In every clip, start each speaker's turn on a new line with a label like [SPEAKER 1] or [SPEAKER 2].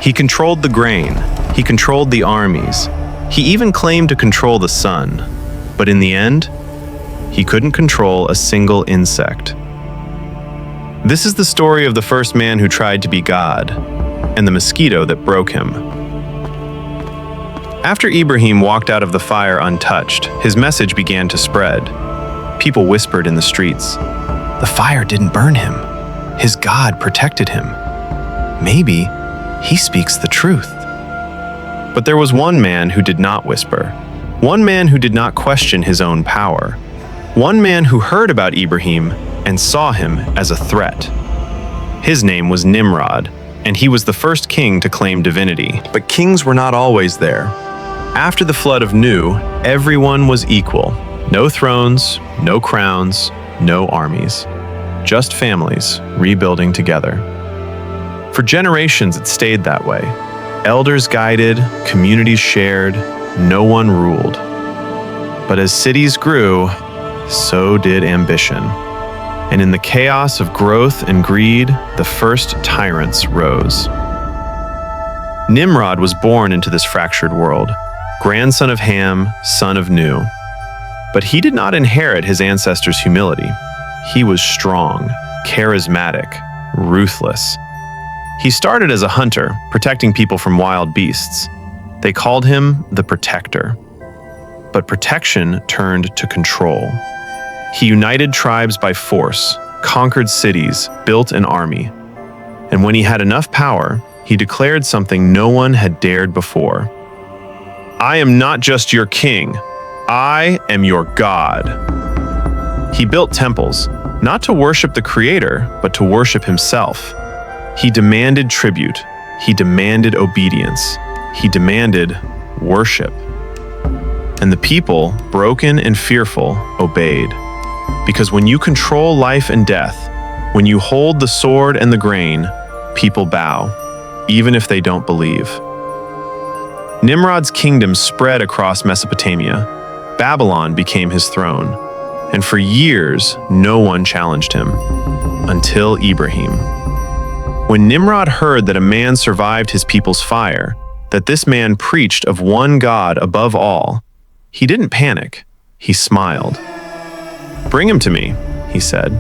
[SPEAKER 1] He controlled the grain. He controlled the armies. He even claimed to control the sun. But in the end, he couldn't control a single insect. This is the story of the first man who tried to be God, and the mosquito that broke him. After Ibrahim walked out of the fire untouched, his message began to spread. People whispered in the streets, "The fire didn't burn him. His God protected him. Maybe he speaks the truth." But there was one man who did not whisper. One man who did not question his own power. One man who heard about Ibrahim and saw him as a threat. His name was Nimrod, and he was the first king to claim divinity. But kings were not always there. After the flood of Nu, everyone was equal. No thrones, no crowns, no armies. Just families rebuilding together. For generations, it stayed that way. Elders guided, communities shared, no one ruled. But as cities grew, so did ambition. And in the chaos of growth and greed, the first tyrants rose. Nimrod was born into this fractured world, grandson of Ham, son of Nu. But he did not inherit his ancestors' humility. He was strong, charismatic, ruthless. He started as a hunter, protecting people from wild beasts. They called him the Protector. But protection turned to control. He united tribes by force, conquered cities, built an army. And when he had enough power, he declared something no one had dared before. "I am not just your king. I am your God." He built temples, not to worship the Creator, but to worship himself. He demanded tribute. He demanded obedience. He demanded worship. And the people, broken and fearful, obeyed. Because when you control life and death, when you hold the sword and the grain, people bow, even if they don't believe. Nimrod's kingdom spread across Mesopotamia. Babylon became his throne. And for years, no one challenged him. Until Ibrahim. When Nimrod heard that a man survived his people's fire, that this man preached of one God above all, he didn't panic. He smiled. "Bring him to me," he said.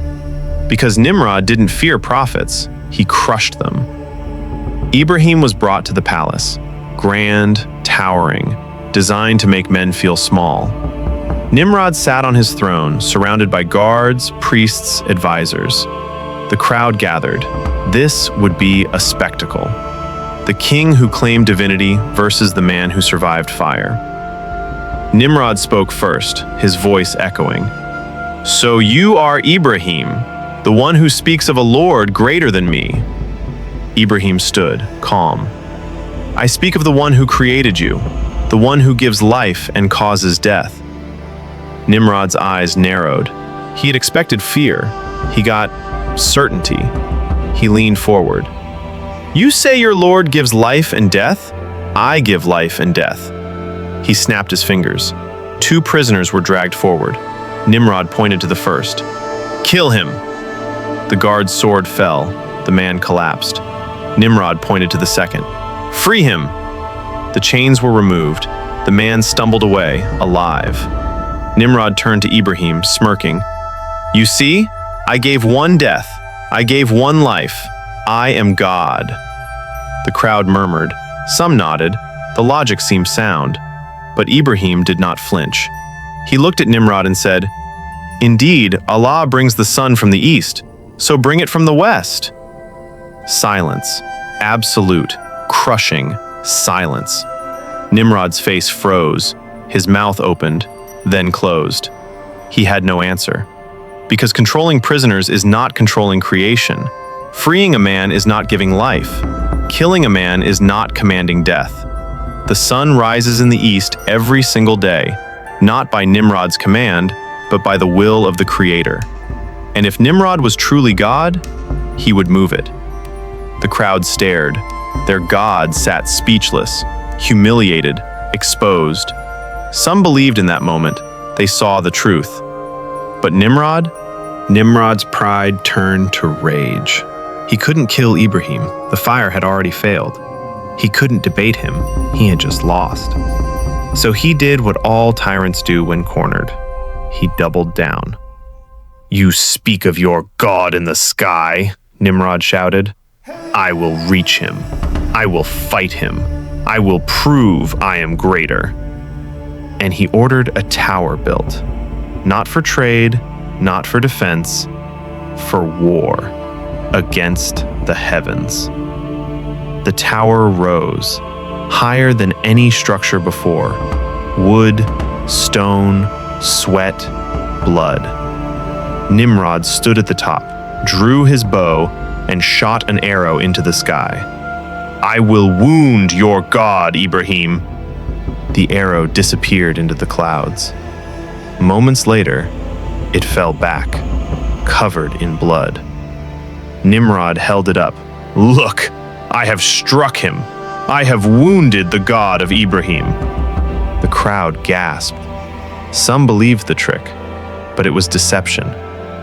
[SPEAKER 1] Because Nimrod didn't fear prophets, he crushed them. Ibrahim was brought to the palace, grand, towering, designed to make men feel small. Nimrod sat on his throne, surrounded by guards, priests, advisors. The crowd gathered. This would be a spectacle. The king who claimed divinity versus the man who survived fire. Nimrod spoke first, his voice echoing. "So you are Ibrahim, the one who speaks of a Lord greater than me." Ibrahim stood, calm. "I speak of the one who created you, the one who gives life and causes death." Nimrod's eyes narrowed. He had expected fear. He got certainty. He leaned forward. "You say your Lord gives life and death? I give life and death." He snapped his fingers. 2 prisoners were dragged forward. Nimrod pointed to the first. "Kill him!" The guard's sword fell. The man collapsed. Nimrod pointed to the second. "Free him!" The chains were removed. The man stumbled away, alive. Nimrod turned to Ibrahim, smirking. "You see? I gave one death. I gave one life. I am God." The crowd murmured. Some nodded. The logic seemed sound. But Ibrahim did not flinch. He looked at Nimrod and said, "Indeed, Allah brings the sun from the east, so bring it from the west." Silence. Absolute, crushing silence. Nimrod's face froze. His mouth opened, then closed. He had no answer. Because controlling prisoners is not controlling creation. Freeing a man is not giving life. Killing a man is not commanding death. The sun rises in the east every single day, not by Nimrod's command, but by the will of the Creator. And if Nimrod was truly God, he would move it. The crowd stared. Their God sat speechless, humiliated, exposed. Some believed in that moment. They saw the truth. But Nimrod's pride turned to rage. He couldn't kill Ibrahim. The fire had already failed. He couldn't debate him. He had just lost. So he did what all tyrants do when cornered. He doubled down. "You speak of your God in the sky," Nimrod shouted. "I will reach him. I will fight him. I will prove I am greater." And he ordered a tower built, not for trade, not for defense, for war against the heavens. The tower rose, higher than any structure before. Wood, stone, sweat, blood. Nimrod stood at the top, drew his bow, and shot an arrow into the sky. "I will wound your God, Ibrahim." The arrow disappeared into the clouds. Moments later, it fell back, covered in blood. Nimrod held it up. "Look, I have struck him. I have wounded the God of Ibrahim." The crowd gasped. Some believed the trick, but it was deception,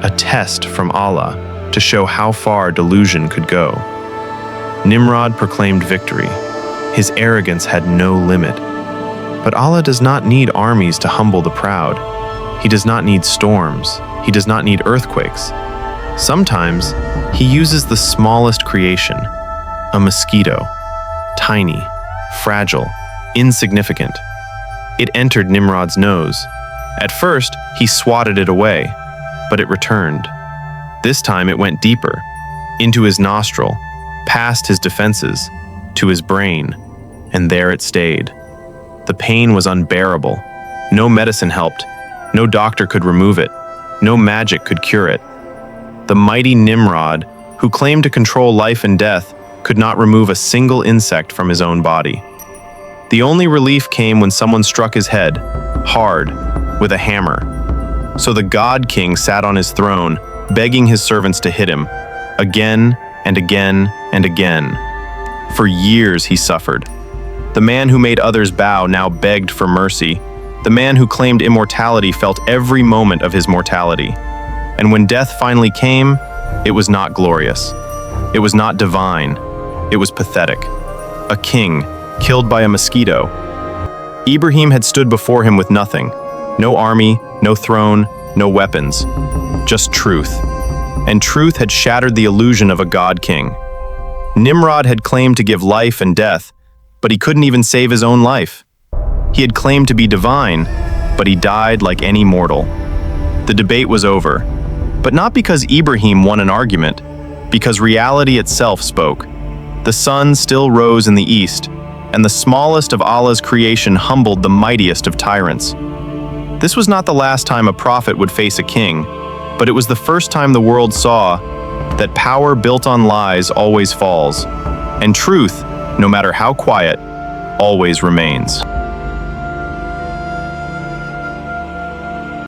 [SPEAKER 1] a test from Allah to show how far delusion could go. Nimrod proclaimed victory. His arrogance had no limit. But Allah does not need armies to humble the proud. He does not need storms. He does not need earthquakes. Sometimes, He uses the smallest creation, a mosquito, tiny, fragile, insignificant. It entered Nimrod's nose. At first, he swatted it away, but it returned. This time it went deeper, into his nostril, past his defenses, to his brain, and there it stayed. The pain was unbearable. No medicine helped. No doctor could remove it. No magic could cure it. The mighty Nimrod, who claimed to control life and death, could not remove a single insect from his own body. The only relief came when someone struck his head, hard, with a hammer. So the God King sat on his throne, begging his servants to hit him, again and again and again. For years he suffered. The man who made others bow now begged for mercy. The man who claimed immortality felt every moment of his mortality. And when death finally came, it was not glorious. It was not divine. It was pathetic. A king, killed by a mosquito. Ibrahim had stood before him with nothing. No army, no throne, no weapons. Just truth. And truth had shattered the illusion of a god king. Nimrod had claimed to give life and death, but he couldn't even save his own life. He had claimed to be divine, but he died like any mortal. The debate was over, but not because Ibrahim won an argument, because reality itself spoke. The sun still rose in the east, and the smallest of Allah's creation humbled the mightiest of tyrants. This was not the last time a prophet would face a king, but it was the first time the world saw that power built on lies always falls, and truth, no matter how quiet, always remains.